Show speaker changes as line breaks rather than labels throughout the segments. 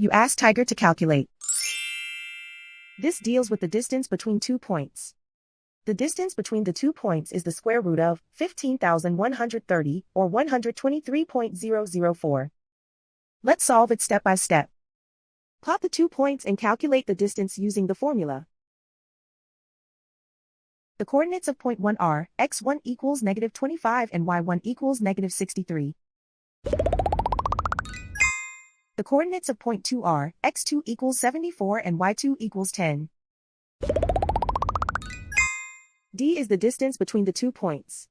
You ask Tiger to calculate. This deals with the distance between 2 points. The distance between the 2 points is the square root of 15,130, or 123.004. Let's solve it step by step. Plot the 2 points and calculate the distance using the formula. The coordinates of point 1 are x1 equals -25 and y1 equals -63. The coordinates of point 2 are x2 equals 74 and y2 equals 10. D is the distance between the 2 points.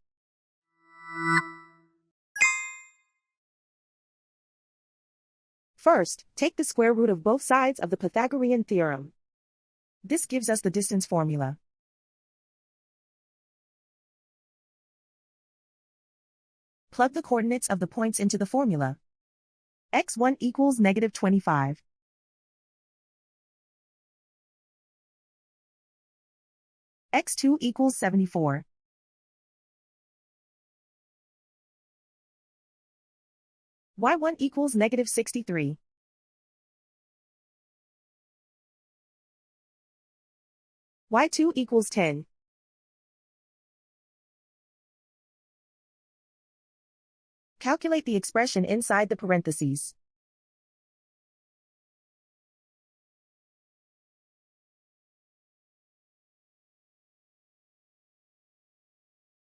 First, take the square root of both sides of the Pythagorean theorem. This gives us the distance formula. Plug the coordinates of the points into the formula. x1 equals -25. x2 equals 74. y1 equals -63. y2 equals 10. Calculate the expression inside the parentheses.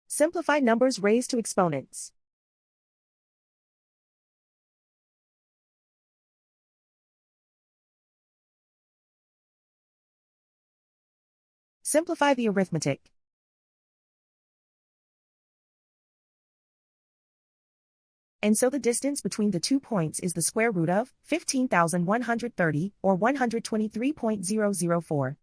Simplify numbers raised to exponents. Simplify the arithmetic. And so the distance between the 2 points is the square root of 15,130, or 123.004.